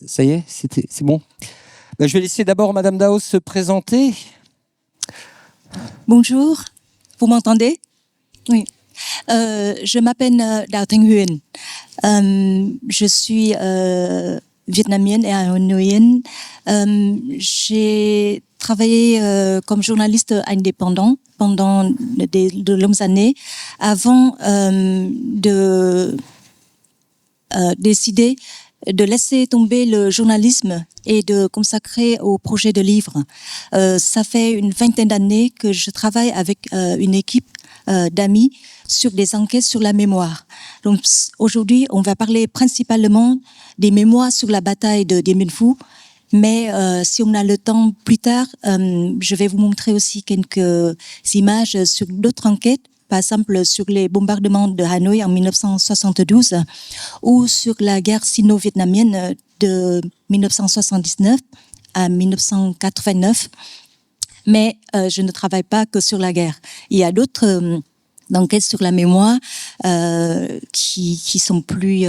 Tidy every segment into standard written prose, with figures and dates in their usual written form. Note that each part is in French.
Ça y est, c'est bon. Ben, je vais laisser d'abord Madame Dao se présenter. Bonjour, vous m'entendez? Oui. Je m'appelle Dao Thanh Huyền. Je suis vietnamienne et hanoïenne. J'ai travaillé comme journaliste indépendant pendant de longues années avant de décider de laisser tomber le journalisme et de consacrer au projet de livre. Ça fait une vingtaine d'années que je travaille avec une équipe d'amis sur des enquêtes sur la mémoire. Donc aujourd'hui, on va parler principalement des mémoires sur la bataille de Dien Bien Phu, mais si on a le temps plus tard, je vais vous montrer aussi quelques images sur d'autres enquêtes, par exemple sur les bombardements de Hanoï en 1972 ou sur la guerre sino-vietnamienne de 1979 à 1989. Mais je ne travaille pas que sur la guerre. Il y a d'autres enquêtes sur la mémoire qui sont plus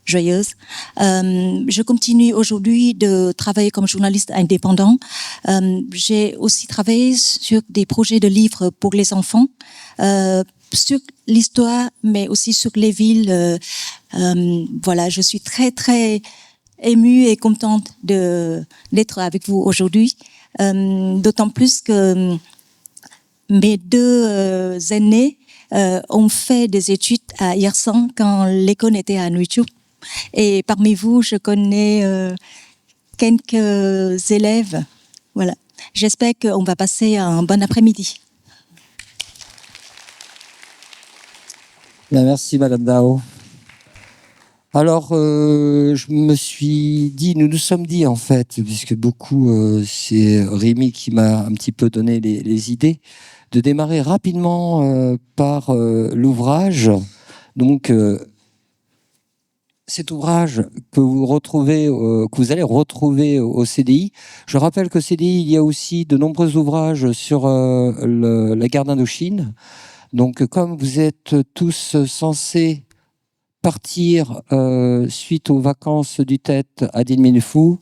joyeuses. Je continue aujourd'hui de travailler comme journaliste indépendant. J'ai aussi travaillé sur des projets de livres pour les enfants, sur l'histoire, mais aussi sur les villes. Voilà, je suis très, très émue et contente d'être avec vous aujourd'hui. D'autant plus que mes deux aînés ont fait des études à Yersan quand l'école était à Nuit Chúc. Et parmi vous, je connais quelques élèves. Voilà. J'espère qu'on va passer un bon après-midi. Bien, merci Madame Dao. Alors, je me suis dit, nous nous sommes dit en fait, puisque beaucoup, c'est Rémi qui m'a un petit peu donné les idées, de démarrer rapidement par l'ouvrage. Donc, cet ouvrage que vous retrouvez, que vous allez retrouver au CDI. Je rappelle qu'au CDI, il y a aussi de nombreux ouvrages sur la guerre d'Indochine. Donc, comme vous êtes tous censés partir suite aux vacances du TET à Dien Bien Phu,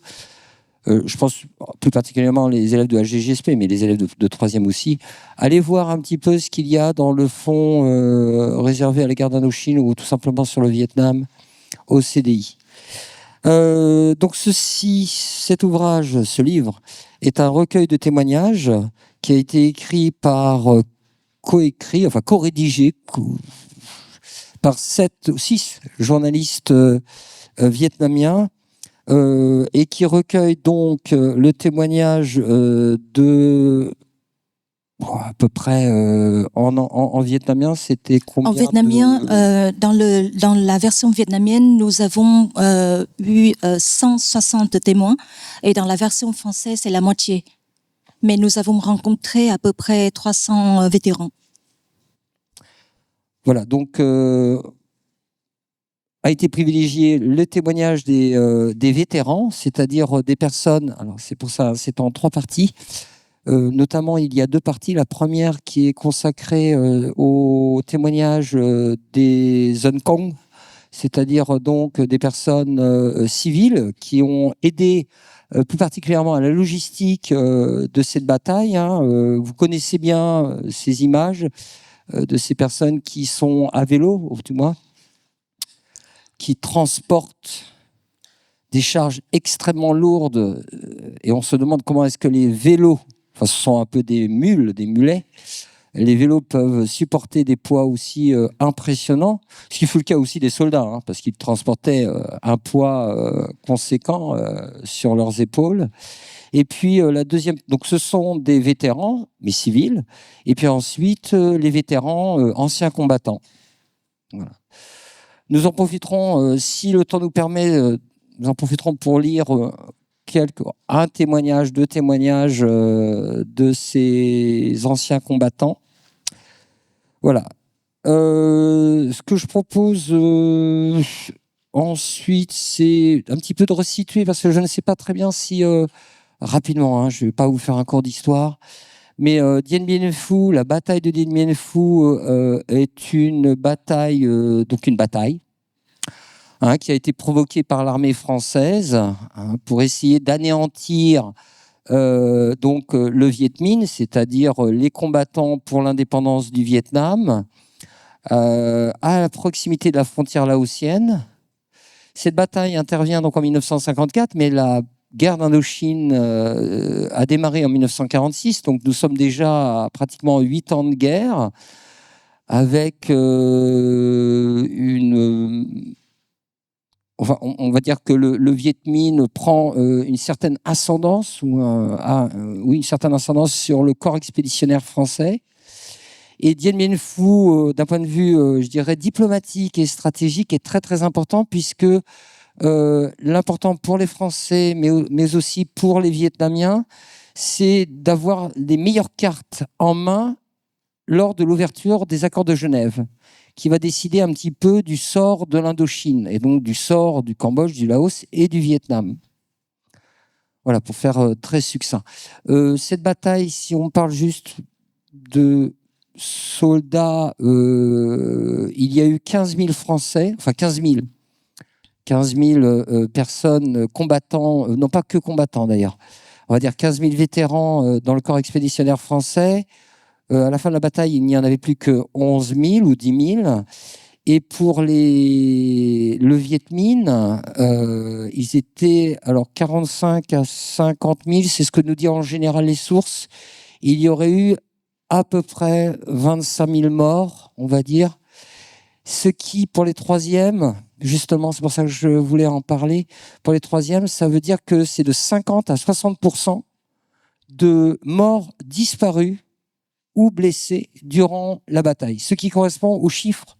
je pense plus particulièrement les élèves de HGGSP, mais les élèves de 3e aussi, allez voir un petit peu ce qu'il y a dans le fonds réservé à la guerre d'Indochine ou tout simplement sur le Vietnam au CDI. Donc cet ouvrage, ce livre, est un recueil de témoignages qui a été écrit par, co-rédigé par 7 ou 6 journalistes vietnamiens et qui recueille donc le témoignage de à peu près en vietnamien, c'était combien? En vietnamien, dans la version vietnamienne, nous avons eu 160 témoins et dans la version française, c'est la moitié. Mais nous avons rencontré à peu près 300 vétérans. Voilà, donc a été privilégié le témoignage des vétérans, c'est-à-dire des personnes, alors c'est pour ça, c'est en 3 parties. Notamment, il y a 2 parties. La première qui est consacrée au témoignage des Dân Cong, c'est-à-dire donc des personnes civiles qui ont aidé plus particulièrement à la logistique de cette bataille. Vous connaissez bien ces images de ces personnes qui sont à vélo, du moins, qui transportent des charges extrêmement lourdes. Et on se demande comment est-ce que les vélos, enfin, ce sont un peu des mules, des mulets. Les vélos peuvent supporter des poids aussi impressionnants, ce qui fut le cas aussi des soldats, parce qu'ils transportaient un poids conséquent sur leurs épaules. Et puis la deuxième, donc ce sont des vétérans, mais civils, et puis ensuite les vétérans anciens combattants. Voilà. Nous en profiterons, si le temps nous permet, nous en profiterons pour lire un témoignage, 2 témoignages de ces anciens combattants. Voilà. Ce que je propose ensuite, c'est un petit peu de resituer, parce que je ne sais pas très bien si, rapidement, je ne vais pas vous faire un cours d'histoire, mais Dien Bien Phu, la bataille de Dien Bien Phu est une bataille, donc une bataille. qui a été provoqué par l'armée française pour essayer d'anéantir le Viet Minh, c'est-à-dire les combattants pour l'indépendance du Vietnam, à la proximité de la frontière laotienne. Cette bataille intervient donc en 1954, mais la guerre d'Indochine a démarré en 1946, donc nous sommes déjà à pratiquement 8 ans de guerre, avec on va dire que le Viet Minh prend une certaine ascendance une certaine ascendance sur le corps expéditionnaire français. Et Dien Bien Phu, d'un point de vue, je dirais, diplomatique et stratégique, est très très important, puisque l'important pour les Français, mais aussi pour les Vietnamiens, c'est d'avoir les meilleures cartes en main lors de l'ouverture des accords de Genève, qui va décider un petit peu du sort de l'Indochine, et donc du sort du Cambodge, du Laos et du Vietnam. Voilà, pour faire très succinct. Cette bataille, si on parle juste de soldats, il y a eu 15 000 Français, enfin 15 000 personnes combattants, non pas que combattants d'ailleurs, on va dire 15 000 vétérans dans le corps expéditionnaire français. À la fin de la bataille, il n'y en avait plus que 11 000 ou 10 000. Et pour le Viet Minh, ils étaient alors 45 à 50 000, c'est ce que nous disent en général les sources. Il y aurait eu à peu près 25 000 morts, on va dire. Ce qui, pour les troisièmes, justement, c'est pour ça que je voulais en parler, pour les troisièmes, ça veut dire que c'est de 50 à 60% de morts disparus ou blessés durant la bataille, ce qui correspond aux chiffres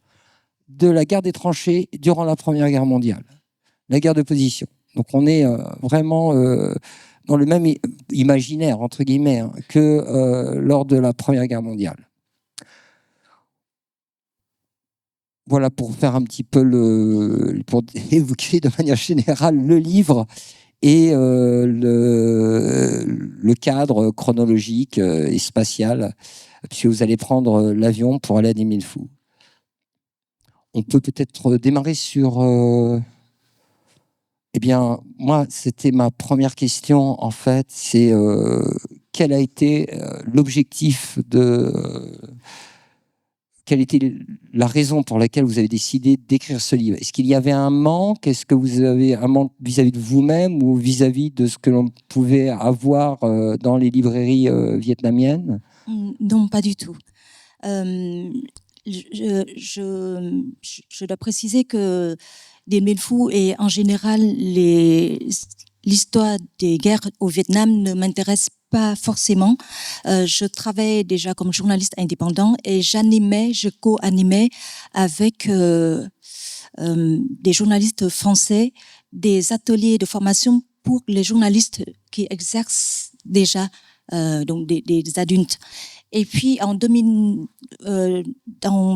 de la guerre des tranchées durant la Première Guerre mondiale, la guerre de position. Donc on est vraiment dans le même imaginaire, entre guillemets, que lors de la Première Guerre mondiale. Voilà, pour faire un petit peu pour évoquer de manière générale le livre et le cadre chronologique et spatial, puisque vous allez prendre l'avion pour aller à Dien Bien Phu. On peut peut-être démarrer sur... Eh bien, moi, c'était ma première question, en fait, c'est quel a été l'objectif quelle était la raison pour laquelle vous avez décidé d'écrire ce livre? Est-ce qu'il y avait un manque? Est-ce que vous avez un manque vis-à-vis de vous-même ou vis-à-vis de ce que l'on pouvait avoir dans les librairies vietnamiennes? Non, pas du tout. Je dois préciser que Dien Bien Phu et en général l'histoire des guerres au Vietnam ne m'intéresse pas forcément. Je travaillais déjà comme journaliste indépendant et je co-animais avec des journalistes français des ateliers de formation pour les journalistes qui exercent déjà donc des adultes. Et puis en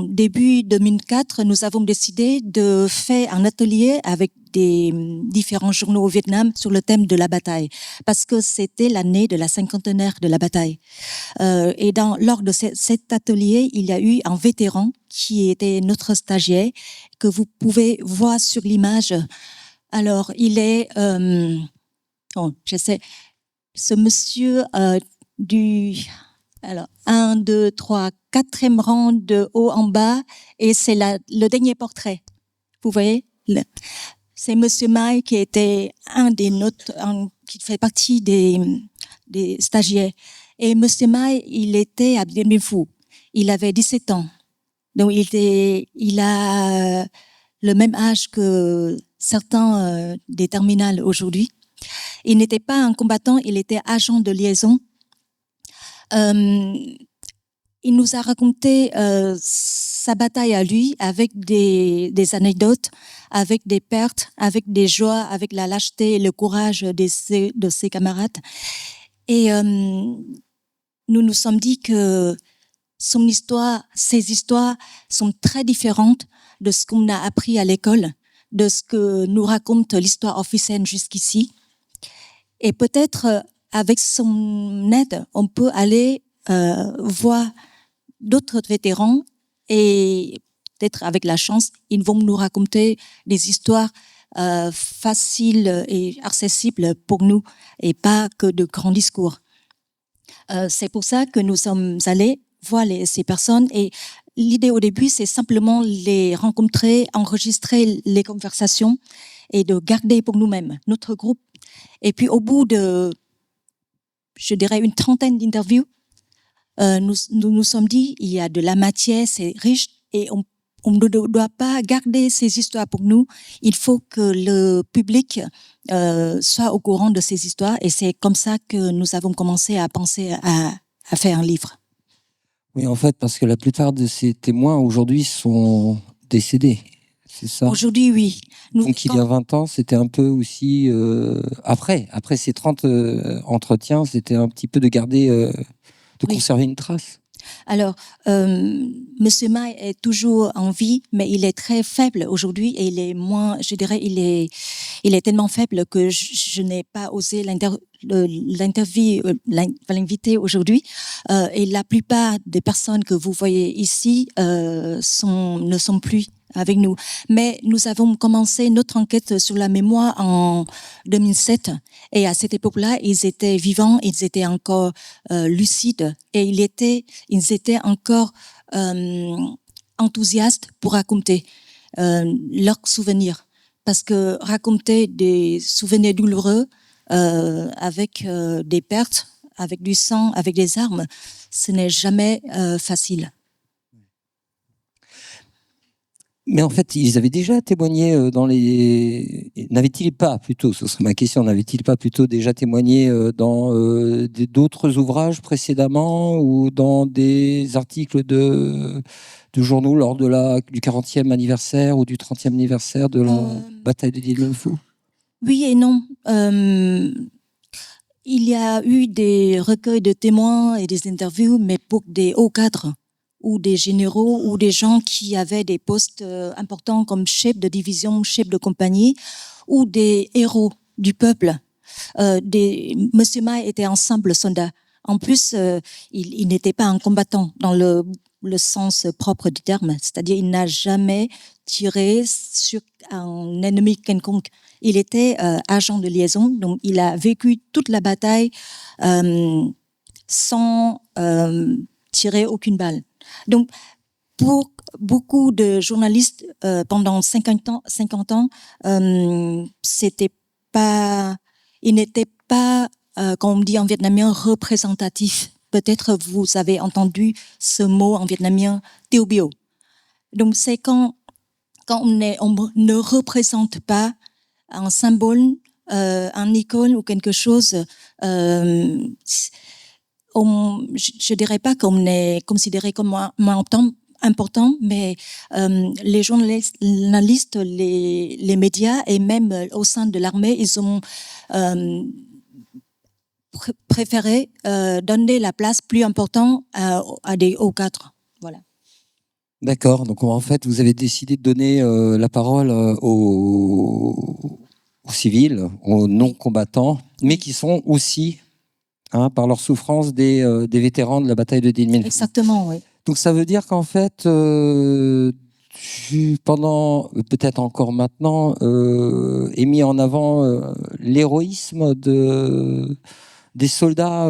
début 2004, nous avons décidé de faire un atelier avec des différents journaux au Vietnam sur le thème de la bataille, parce que c'était l'année de la cinquantenaire de la bataille. Et lors de cet atelier, il y a eu un vétéran qui était notre stagiaire, que vous pouvez voir sur l'image. Alors, il est... ce monsieur alors, 1, 2, 3, 4e rang de haut en bas, et c'est le dernier portrait. Vous voyez? C'est Monsieur Mai qui était qui fait partie des stagiaires. Et Monsieur Mai, il était à Dien Bien Phu. Il avait 17 ans. Donc, il a le même âge que certains des terminales aujourd'hui. Il n'était pas un combattant, il était agent de liaison. Il nous a raconté sa bataille à lui avec des anecdotes, avec des pertes, avec des joies, avec la lâcheté et le courage de ses camarades. Et nous nous sommes dit que ses histoires sont très différentes de ce qu'on a appris à l'école, de ce que nous raconte l'histoire officielle jusqu'ici. Et peut-être avec son aide, on peut aller voir d'autres vétérans et peut-être avec la chance, ils vont nous raconter des histoires faciles et accessibles pour nous et pas que de grands discours. C'est pour ça que nous sommes allés voir ces personnes et l'idée au début, c'est simplement les rencontrer, enregistrer les conversations et de garder pour nous-mêmes notre groupe. Et puis au bout de, je dirais, une trentaine d'interviews, nous sommes dit, il y a de la matière, c'est riche et on ne doit pas garder ces histoires pour nous. Il faut que le public soit au courant de ces histoires et c'est comme ça que nous avons commencé à penser à faire un livre. Oui, en fait, parce que la plupart de ces témoins aujourd'hui sont décédés, c'est ça? Aujourd'hui, oui. Donc il y a 20 ans, c'était un peu aussi... après ces 30 entretiens, c'était un petit peu de garder, de conserver une trace. Alors, Monsieur Mai est toujours en vie, mais il est très faible aujourd'hui et il est moins, je dirais, il est tellement faible que je n'ai pas osé l'inviter aujourd'hui. Et la plupart des personnes que vous voyez ici ne sont plus avec nous. Mais nous avons commencé notre enquête sur la mémoire en 2007 et à cette époque-là, ils étaient vivants, ils étaient encore lucides et ils étaient encore enthousiastes pour raconter leurs souvenirs. Parce que raconter des souvenirs douloureux avec des pertes, avec du sang, avec des armes, ce n'est jamais facile. Mais en fait, ils avaient déjà témoigné dans les... N'avaient-ils pas, plutôt, ce serait ma question, n'avaient-ils pas plutôt déjà témoigné dans d'autres ouvrages précédemment ou dans des articles de journaux lors de du 40e anniversaire ou du 30e anniversaire de la bataille de Dien Bien Phu? Oui et non. Il y a eu des recueils de témoins et des interviews, mais pour des hauts cadres ou des généraux ou des gens qui avaient des postes importants comme chef de division, chef de compagnie ou des héros du peuple. Monsieur Mai était un simple soldat. En plus, il n'était pas un combattant dans le sens propre du terme, c'est-à-dire il n'a jamais tiré sur un ennemi quelconque. Il était agent de liaison, donc il a vécu toute la bataille sans tirer aucune balle. Donc, pour beaucoup de journalistes, pendant 50 ans, il n'était pas, comme on dit en vietnamien, représentatif. Peut-être vous avez entendu ce mot en vietnamien, tiêu biểu. Donc, c'est quand on ne représente pas un symbole, un icône ou quelque chose, je dirais pas qu'on est considéré comme moins important, mais les journalistes, les médias et même au sein de l'armée, ils ont préféré donner la place plus importante à des hauts cadres. Voilà. D'accord. Donc en fait, vous avez décidé de donner la parole aux civils, aux non-combattants, mais qui sont aussi, par leur souffrance, des vétérans de la bataille de Dien Bien Phu. Exactement, oui. Donc ça veut dire qu'en fait, pendant, peut-être encore maintenant, est mis en avant l'héroïsme des soldats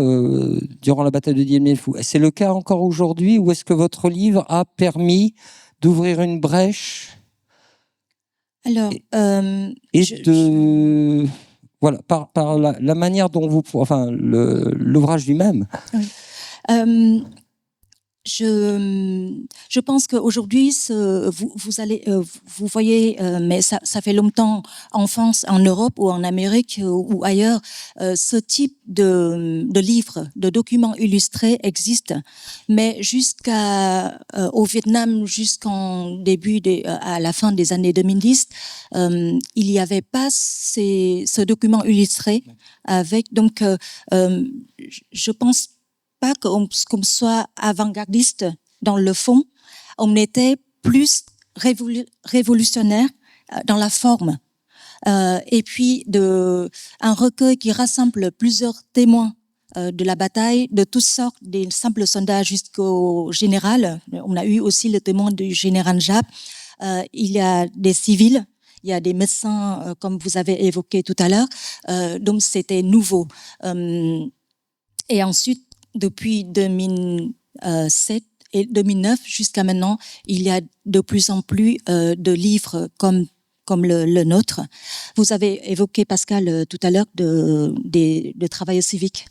durant la bataille de Dien Bien Phu. C'est le cas encore aujourd'hui, ou est-ce que votre livre a permis d'ouvrir une brèche? Alors, voilà, par la manière dont l'ouvrage lui-même. Oui. Je pense qu'aujourd'hui, vous voyez, mais ça fait longtemps en France, en Europe ou en Amérique ou ailleurs, ce type de livres, de documents illustrés existe, mais au Vietnam, jusqu'en à la fin des années 2010, il n'y avait pas ce document illustré avec. Donc, je pense pas qu'on soit avant-gardiste dans le fond, on était plus révolutionnaire dans la forme. Et puis un recueil qui rassemble plusieurs témoins de la bataille, de toutes sortes, des simples soldats jusqu'au général. On a eu aussi le témoin du général Jap. Il y a des civils, il y a des médecins, comme vous avez évoqué tout à l'heure. Donc c'était nouveau. Et ensuite, depuis 2007 et 2009 jusqu'à maintenant, il y a de plus en plus de livres comme le nôtre. Vous avez évoqué, Pascal, tout à l'heure de travailleurs civiques.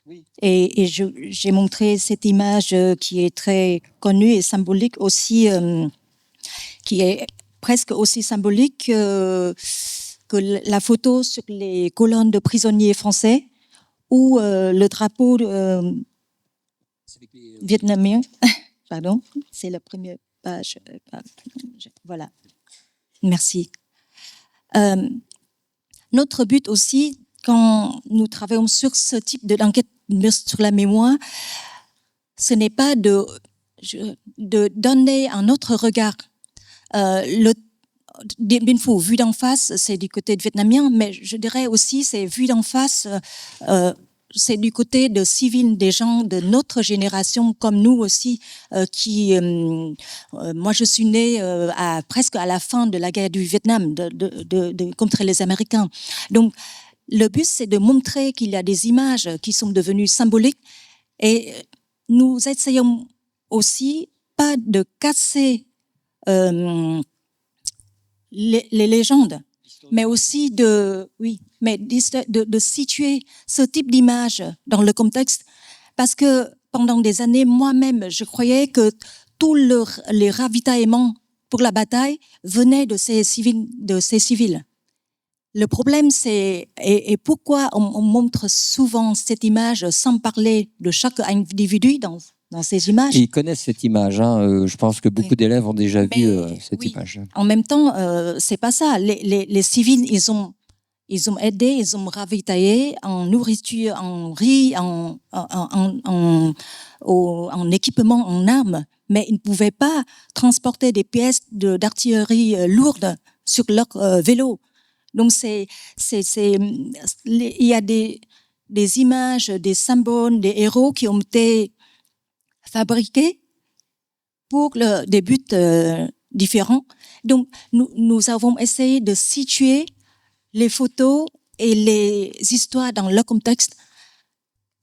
Oui. Et j'ai montré cette image qui est très connue et symbolique aussi, qui est presque aussi symbolique que la photo sur les colonnes de prisonniers français ou le drapeau vietnamien. Pardon, c'est la première page. Voilà. Merci. Notre but aussi, quand nous travaillons sur ce type d'enquête sur la mémoire, ce n'est pas de donner un autre regard. Le Dien Phu, vu d'en face, c'est du côté vietnamien, mais je dirais aussi, c'est vu d'en face, c'est du côté de civils, des gens de notre génération, comme nous aussi, moi je suis née presque à la fin de la guerre du Vietnam, contre les Américains. Donc, le but, c'est de montrer qu'il y a des images qui sont devenues symboliques, et nous essayons aussi pas de casser les légendes, mais aussi de situer ce type d'image dans le contexte, parce que pendant des années, moi-même, je croyais que tous les ravitaillements pour la bataille venaient de ces civils. Le problème, c'est et pourquoi on montre souvent cette image sans parler de chaque individu dans ces images. Et ils connaissent cette image. Hein. Je pense que beaucoup d'élèves ont déjà vu cette image. En même temps, c'est pas ça. Les civils, ils ont aidé, ils ont ravitaillé en nourriture, en riz, en équipement, en armes, mais ils ne pouvaient pas transporter des pièces d'artillerie lourdes sur leur vélo. Donc il y a des images, des symboles, des héros qui ont été fabriqués pour des buts différents. Donc, nous avons essayé de situer les photos et les histoires dans leur contexte.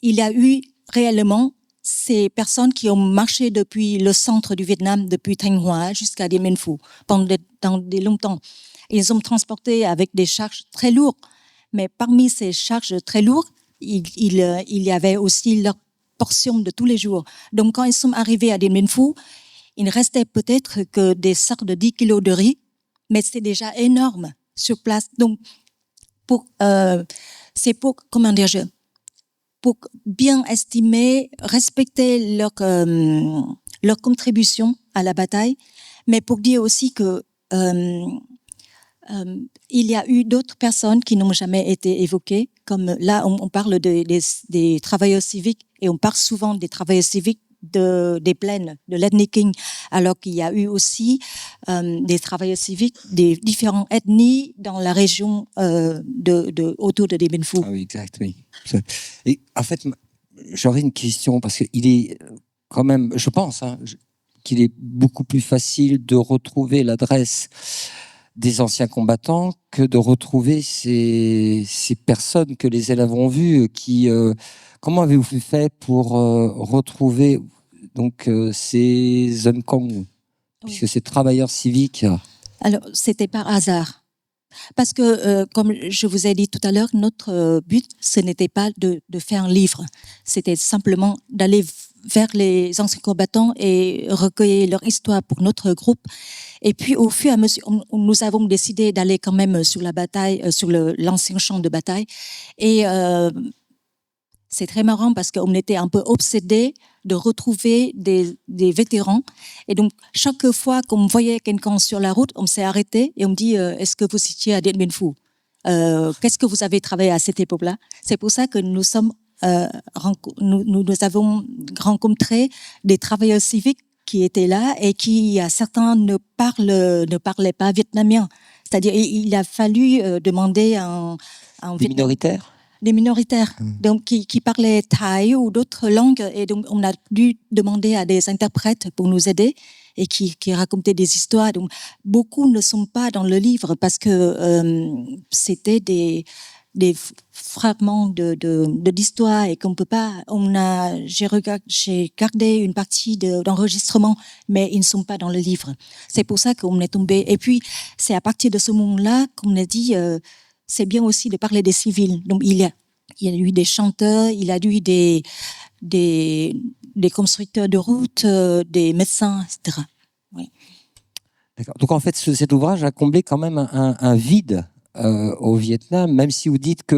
Il y a eu réellement ces personnes qui ont marché depuis le centre du Vietnam, depuis Thanh Hoa jusqu'à Dien Bien Phu, pendant longtemps. Ils ont transporté avec des charges très lourdes. Mais parmi ces charges très lourdes, il y avait aussi leur portion de tous les jours. Donc, quand ils sont arrivés à Dien Bien Phu, il ne restait peut-être que des sacs de 10 kilos de riz, mais c'était déjà énorme sur place. Donc, c'est pour bien estimer, respecter leur contribution à la bataille, mais pour dire aussi que il y a eu d'autres personnes qui n'ont jamais été évoquées, comme là, on parle des travailleurs civiques, et on parle souvent des travailleurs civiques des plaines, de l'ethnie King, alors qu'il y a eu aussi des travailleurs civiques des différentes ethnies dans la région autour de Dien Bien Phu. Ah oui, exact, oui. Et en fait, j'aurais une question, parce qu'il est quand même, je pense, qu'il est beaucoup plus facile de retrouver l'adresse des anciens combattants que de retrouver ces personnes que les élèves ont vues. Comment avez-vous fait pour retrouver donc ces Kong, puisque ces travailleurs civiques? Alors, c'était par hasard. Parce que, comme je vous ai dit tout à l'heure, notre but, ce n'était pas de faire un livre. C'était simplement d'aller vers les anciens combattants et recueillir leur histoire pour notre groupe. Et puis, au fur et à mesure, nous avons décidé d'aller quand même sur la bataille, sur l'ancien champ de bataille. Et c'est très marrant parce qu'on était un peu obsédés de retrouver des vétérans. Et donc, chaque fois qu'on voyait quelqu'un sur la route, on s'est arrêté et on me dit est-ce que vous étiez à Dien Bien Phu? Qu'est-ce que vous avez travaillé à cette époque-là? C'est pour ça que nous avons rencontré des travailleurs civiques qui étaient là et qui, certains ne parlaient pas vietnamien. C'est-à-dire, il a fallu demander un des minoritaires? des minoritaires, donc qui parlaient thaï ou d'autres langues, et donc on a dû demander à des interprètes pour nous aider et qui racontaient des histoires. Donc beaucoup ne sont pas dans le livre parce que c'était des fragments d'histoire et qu'on peut pas. J'ai gardé une partie d'enregistrement, mais ils ne sont pas dans le livre. C'est pour ça qu'on est tombé. Et puis c'est à partir de ce moment-là qu'on a dit. C'est bien aussi de parler des civils. Donc, il y a eu des chanteurs, il y a eu des constructeurs de routes, des médecins, etc. Oui. D'accord. Donc, en fait, cet ouvrage a comblé quand même un vide au Vietnam, même si vous dites que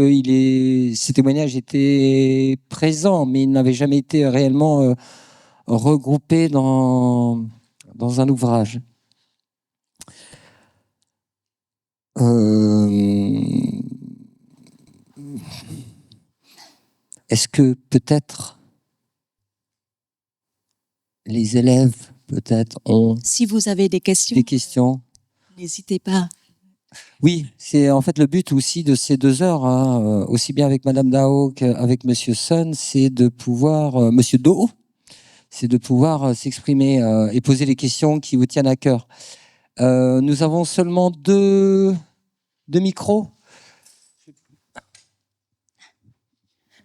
ces témoignages étaient présents, mais ils n'avaient jamais été réellement regroupés dans un ouvrage. Est-ce que peut-être les élèves ont... Si vous avez des questions, n'hésitez pas. Oui, c'est en fait le but aussi de ces 2 heures, hein, aussi bien avec Madame Dao qu'avec Monsieur Sun, c'est de pouvoir, Monsieur Do, c'est de pouvoir s'exprimer et poser les questions qui vous tiennent à cœur. Nous avons seulement deux micros.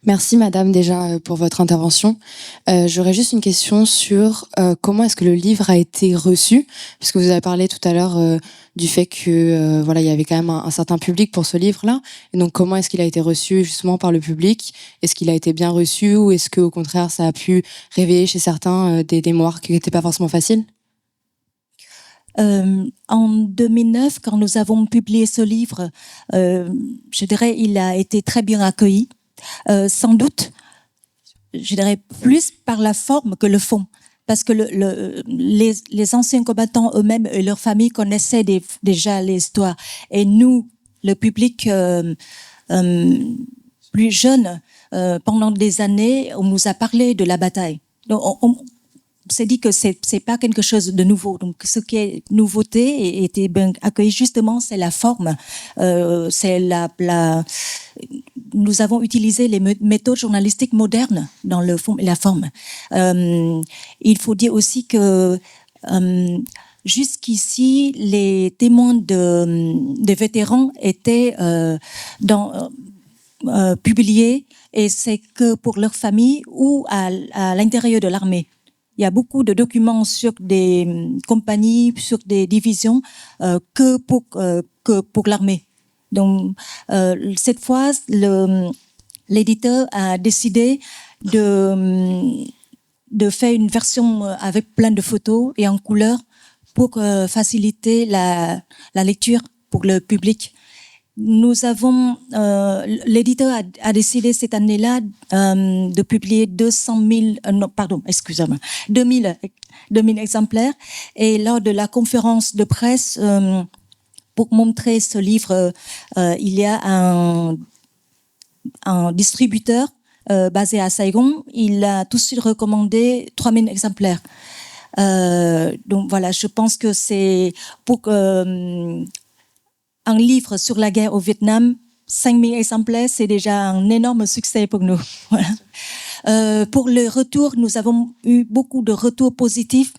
Merci Madame déjà pour votre intervention. J'aurais juste une question sur comment est-ce que le livre a été reçu, puisque vous avez parlé tout à l'heure du fait que voilà, il y avait quand même un certain public pour ce livre-là. Et donc comment est-ce qu'il a été reçu justement par le public? Est-ce qu'il a été bien reçu ou est-ce que au contraire ça a pu réveiller chez certains des mémoires qui n'étaient pas forcément faciles? En 2009, quand nous avons publié ce livre, je dirais il a été très bien accueilli. Sans doute, je dirais plus par la forme que le fond, parce que les anciens combattants eux-mêmes et leurs familles connaissaient déjà l'histoire. Et nous, le public plus jeune, pendant des années, on nous a parlé de la bataille. Donc, on s'est dit que c'est pas quelque chose de nouveau. Donc, ce qui est nouveauté et était bien accueilli, justement, c'est la forme. C'est nous avons utilisé les méthodes journalistiques modernes dans le fond et la forme. Il faut dire aussi que jusqu'ici, les témoins des vétérans étaient publiés, et c'est que pour leur famille ou à l'intérieur de l'armée. Il y a beaucoup de documents sur des compagnies, sur des divisions, que pour l'armée. Donc, cette fois, l'éditeur a décidé de faire une version avec plein de photos et en couleur pour faciliter la lecture pour le public. Nous avons, l'éditeur a décidé cette année-là de publier 2000 exemplaires. Et lors de la conférence de presse, pour montrer ce livre, il y a un distributeur basé à Saigon. Il a tout de suite recommandé 3000 exemplaires. Donc voilà, je pense que c'est pour un livre sur la guerre au Vietnam, 5000 exemplaires, c'est déjà un énorme succès pour nous. Voilà. Pour le retour, nous avons eu beaucoup de retours positifs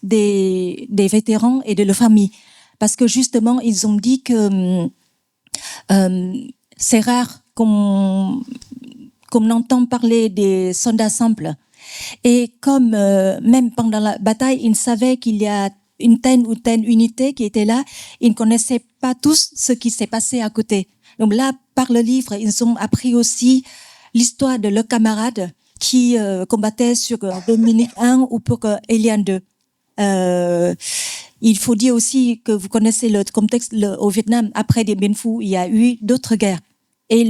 des vétérans et de leurs familles. Parce que justement, ils ont dit que c'est rare qu'on entend parler des soldats simples. Et comme même pendant la bataille, ils savaient qu'il y a une telle ou telle unité qui était là, ils ne connaissaient pas tous ce qui s'est passé à côté. Donc là, par le livre, ils ont appris aussi l'histoire de leurs camarades qui combattaient sur Dominique I ou pour Eliane II. Il faut dire aussi que vous connaissez le contexte au Vietnam. Après Dien Bien Phu, il y a eu d'autres guerres. Et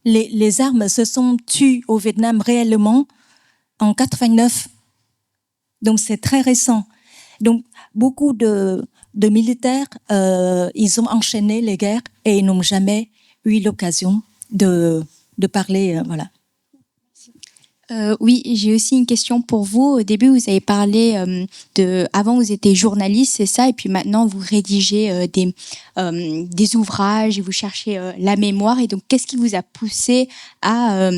les armes se sont tues au Vietnam réellement en 89. Donc c'est très récent. Donc beaucoup de militaires, ils ont enchaîné les guerres et ils n'ont jamais eu l'occasion de parler. Voilà. Oui, j'ai aussi une question pour vous. Au début, vous avez parlé avant vous étiez journaliste, c'est ça, et puis maintenant vous rédigez des ouvrages et vous cherchez la mémoire. Et donc, qu'est-ce qui vous a poussé à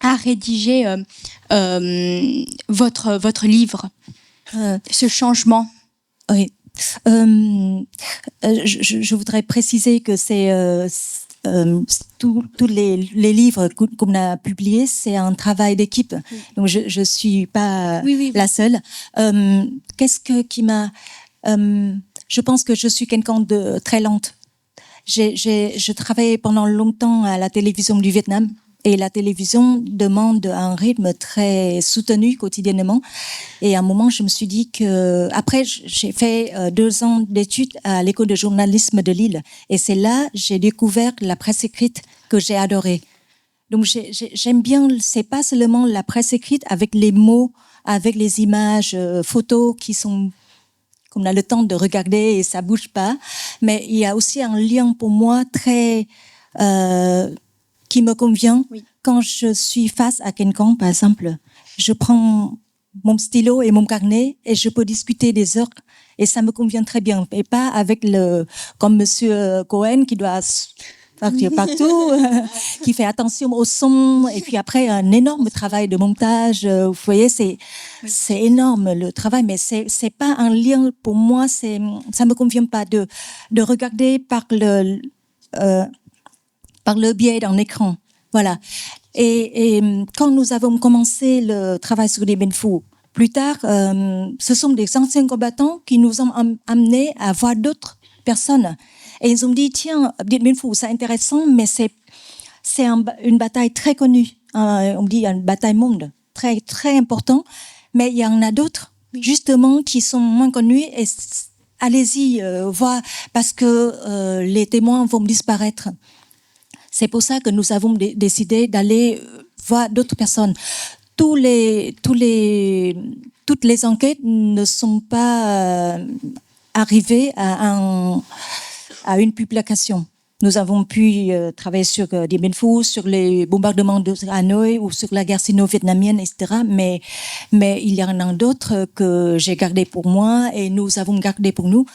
rédiger votre livre, ce changement? Oui. Je voudrais préciser que c'est tous les livres qu'on a publiés, c'est un travail d'équipe. Oui. Donc je suis pas la seule. Qui m'a je pense que je suis quelqu'un de très lente. Je travaillais pendant longtemps à la télévision du Vietnam. Et la télévision demande un rythme très soutenu quotidiennement. Et à un moment, je me suis dit que... Après, j'ai fait 2 ans d'études à l'école de journalisme de Lille. Et c'est là j'ai découvert la presse écrite que j'ai adorée. Donc, j'aime bien... C'est pas seulement la presse écrite avec les mots, avec les images, photos qui sont... qu'on a le temps de regarder et ça bouge pas. Mais il y a aussi un lien pour moi très... qui me convient. Oui. Quand je suis face à quelqu'un, par exemple, je prends mon stylo et mon carnet et je peux discuter des heures et ça me convient très bien. Et pas avec comme Monsieur Cohen qui doit partir partout, qui fait attention au son et puis après un énorme travail de montage. Vous voyez, c'est énorme le travail, mais c'est pas un lien pour moi. Ça me convient pas de regarder par le biais d'un écran. Voilà. Et quand nous avons commencé le travail sur les Bien Phu, plus tard, ce sont des anciens combattants qui nous ont amenés à voir d'autres personnes. Et ils ont dit, tiens, Bien Phu, c'est intéressant, mais c'est une bataille très connue. On dit une bataille monde, très, très important. Mais il y en a d'autres, justement, qui sont moins connus. Et allez-y, voir, parce que les témoins vont disparaître. C'est pour ça que nous avons décidé d'aller voir d'autres personnes. Toutes les enquêtes ne sont pas arrivées à une publication. Nous avons pu travailler sur Dien Bien Phu, sur les bombardements de Hanoï ou sur la guerre sino-vietnamienne, etc. Mais il y en a d'autres que j'ai gardées pour moi et nous avons gardé pour nous.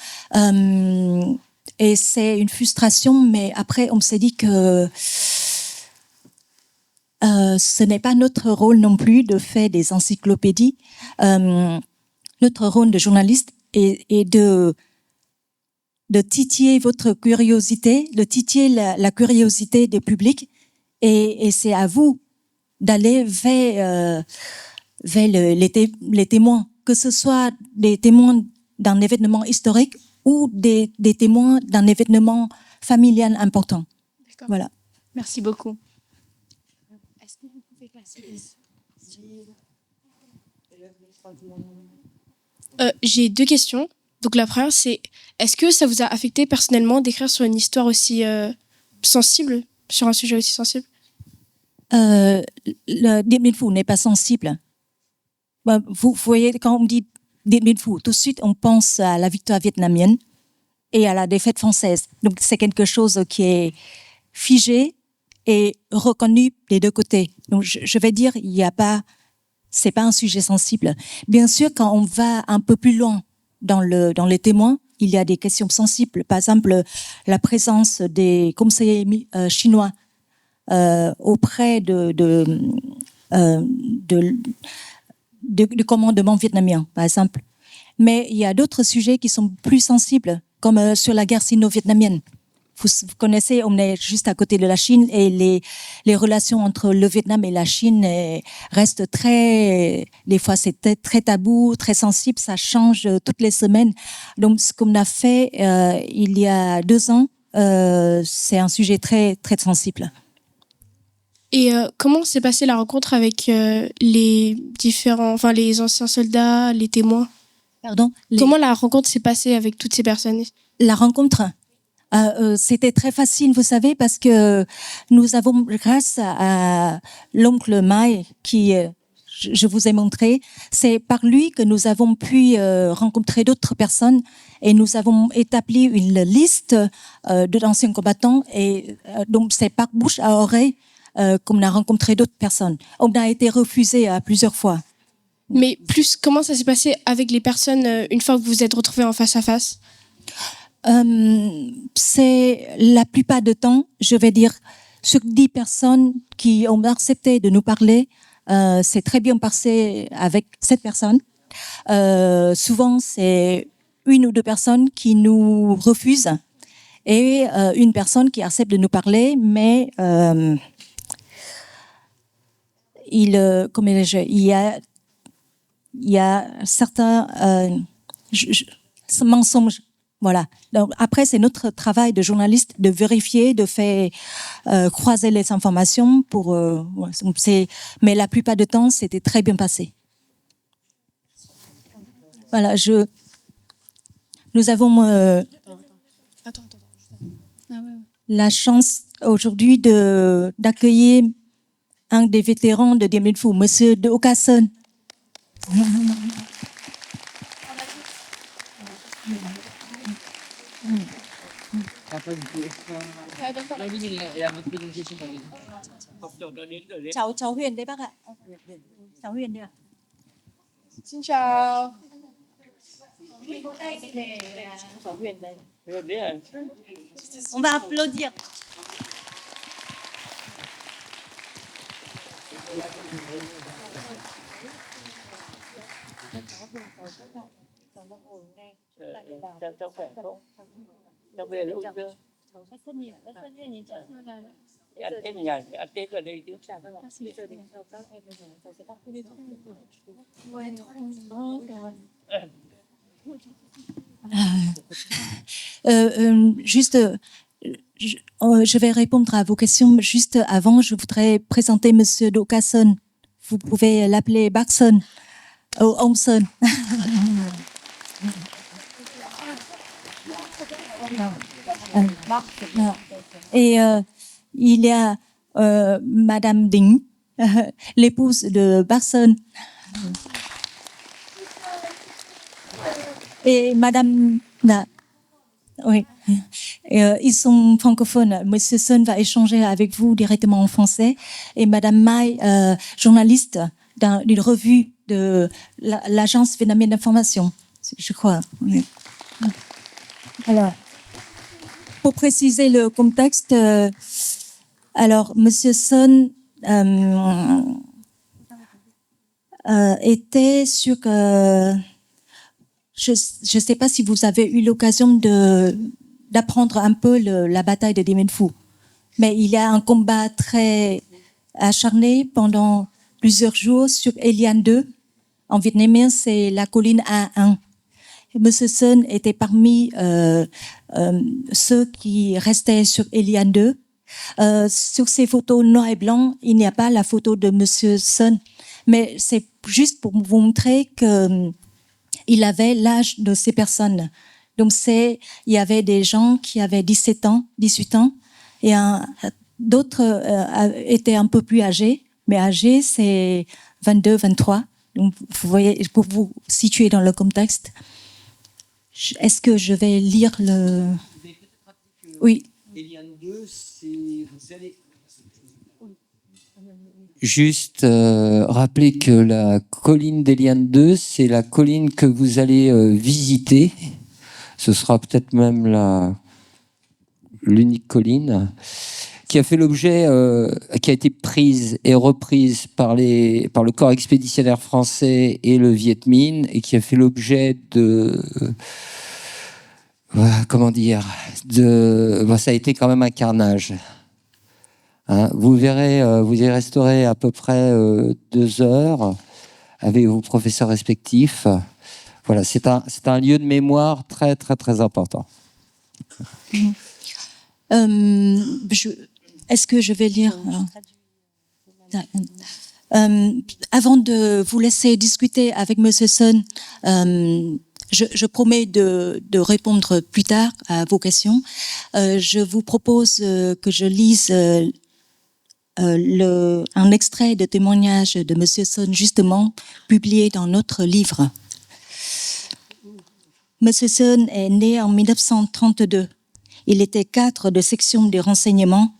Et c'est une frustration, mais après, on s'est dit que ce n'est pas notre rôle non plus de faire des encyclopédies. Notre rôle de journaliste est de titiller votre curiosité, de titiller la curiosité du public, et c'est à vous d'aller vers les témoins, que ce soit des témoins d'un événement historique ou des témoins d'un événement familial important. Voilà. Merci beaucoup. Est-ce que vous pouvez passer j'ai 2 questions. Donc la première, c'est est-ce que ça vous a affecté personnellement d'écrire sur une histoire aussi sensible, sur un sujet aussi sensible? Le Dien Bien Phu n'est pas sensible. Vous voyez, quand on dit Dien Bien Phu, tout de suite on pense à la victoire vietnamienne et à la défaite française. Donc c'est quelque chose qui est figé et reconnu des deux côtés. Donc je vais dire, c'est pas un sujet sensible. Bien sûr, quand on va un peu plus loin dans les témoins, il y a des questions sensibles. Par exemple, la présence des conseillers chinois auprès du commandement vietnamien, par exemple. Mais il y a d'autres sujets qui sont plus sensibles, comme sur la guerre sino-vietnamienne. Vous connaissez, on est juste à côté de la Chine et les relations entre le Vietnam et la Chine restent des fois c'est très tabou, très sensible, ça change toutes les semaines. Donc ce qu'on a fait il y a 2 ans, c'est un sujet très, très sensible. Et comment s'est passée la rencontre avec les anciens soldats, les témoins? Pardon? Comment la rencontre s'est passée avec toutes ces personnes? La rencontre, c'était très facile, vous savez, parce que nous avons, grâce à l'oncle Mai, qui je vous ai montré, c'est par lui que nous avons pu rencontrer d'autres personnes et nous avons établi une liste d'anciens combattants et donc c'est par bouche à oreille qu'on a rencontré d'autres personnes. On a été refusé à plusieurs fois. Mais plus, comment ça s'est passé avec les personnes une fois que vous vous êtes retrouvés en face à face? C'est la plupart du temps, je vais dire, sur 10 personnes qui ont accepté de nous parler, c'est très bien passé avec cette personne. Souvent, c'est une ou deux personnes qui nous refusent et une personne qui accepte de nous parler, mais il y a certains mensonges. Voilà. Donc, après, c'est notre travail de journaliste de vérifier, de faire croiser les informations pour. Mais la plupart du temps, c'était très bien passé. Voilà. Nous avons la chance aujourd'hui d'accueillir un des vétérans de Dien Bien Phu, Monsieur De Ocasson. Cháu Huyền đấy bác ạ. Cháu Huyền đây ạ. Xin chào. Cháu Huyền đây. On va applaudir. Cháu khỏe không? Cháu về lúc chưa? Ăn Tết ở nhà, ăn Tết ở đây chứ. Juste, je vais répondre à vos questions. Juste avant, je voudrais présenter Monsieur De Ocasson. Vous pouvez l'appeler Bakson ou Omson. Et il y a Madame Ding, l'épouse de Bakson. Et Madame... Oui. Ils sont francophones. Monsieur Sun va échanger avec vous directement en français. Et Madame Mai, journaliste d'une revue de l'agence vietnamienne d'information, je crois. Oui. Alors, pour préciser le contexte, alors Monsieur Sun était sur... je ne sais pas si vous avez eu l'occasion d'apprendre un peu la bataille de Dien Bien Phu, mais il y a un combat très acharné pendant plusieurs jours sur Eliane 2. En vietnamien, c'est la colline A1. Monsieur Sun était parmi ceux qui restaient sur Eliane 2. Sur ces photos noir et blanc, il n'y a pas la photo de Monsieur Sun, mais c'est juste pour vous montrer que il avait l'âge de ces personnes. Donc il y avait des gens qui avaient 17 ans, 18 ans, et d'autres étaient un peu plus âgés, mais âgés, c'est 22, 23. Donc, vous voyez, pour vous situer dans le contexte, est-ce que je vais lire le... Oui. Eliane 2, vous allez... Juste rappeler que la colline d'Eliane 2, c'est la colline que vous allez visiter. Ce sera peut-être même l'unique colline qui a fait l'objet, qui a été prise et reprise par le corps expéditionnaire français et le Viet Minh, et qui a fait l'objet de... comment dire, ça a été quand même un carnage. Hein, vous verrez, vous y resterez à peu près 2 heures avec vos professeurs respectifs. Voilà, c'est un lieu de mémoire très, très, très important. Est-ce que je vais lire avant de vous laisser discuter avec Monsieur Sun, je promets de répondre plus tard à vos questions. Je vous propose que je lise un extrait de témoignage de Monsieur Sun, justement publié dans notre livre. Monsieur Sun est né en 1932. Il était cadre de section des renseignements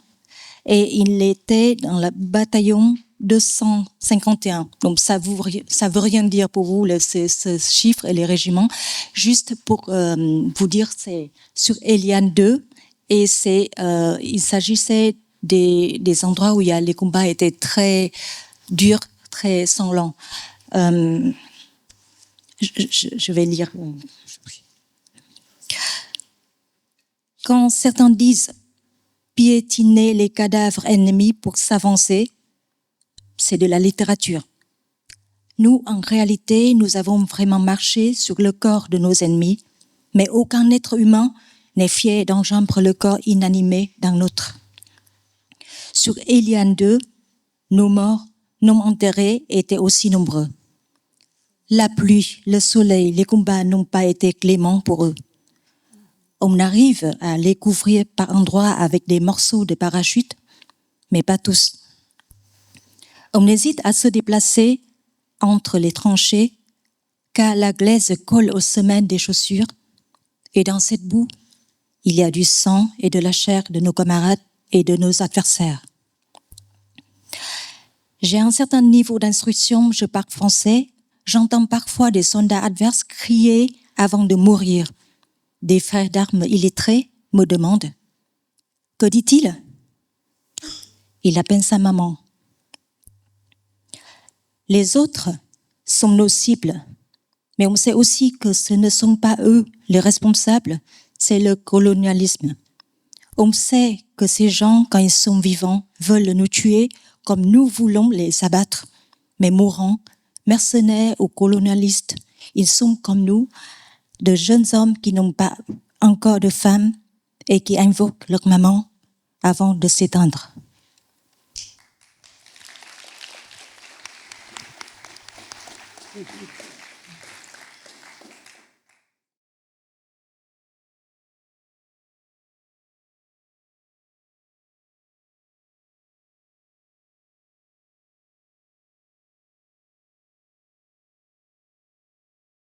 et il était dans le bataillon 251. Donc ça veut rien dire pour vous, ce chiffre et les régiments. Juste pour vous dire, c'est sur Eliane 2 et il s'agissait des endroits où les combats étaient très durs, très sanglants. Je vais lire. Quand certains disent piétiner les cadavres ennemis pour s'avancer, c'est de la littérature. Nous, en réalité, nous avons vraiment marché sur le corps de nos ennemis, mais aucun être humain n'est fier d'enjamber le corps inanimé d'un autre. Sur Eliane 2, nos morts non enterrés étaient aussi nombreux. La pluie, le soleil, les combats n'ont pas été cléments pour eux. On arrive à les couvrir par endroits avec des morceaux de parachute, mais pas tous. On hésite à se déplacer entre les tranchées, car la glaise colle aux semelles des chaussures, et dans cette boue, il y a du sang et de la chair de nos camarades et de nos adversaires. J'ai un certain niveau d'instruction, je parle français, j'entends parfois des soldats adverses crier avant de mourir. Des frères d'armes illettrés me demandent « Que dit-il » Il appelle sa maman. Les autres sont nos cibles, mais on sait aussi que ce ne sont pas eux les responsables, c'est le colonialisme. On sait que ces gens, quand ils sont vivants, veulent nous tuer comme nous voulons les abattre, mais mourants, mercenaires ou colonialistes, ils sont comme nous, de jeunes hommes qui n'ont pas encore de femmes et qui invoquent leur maman avant de s'éteindre.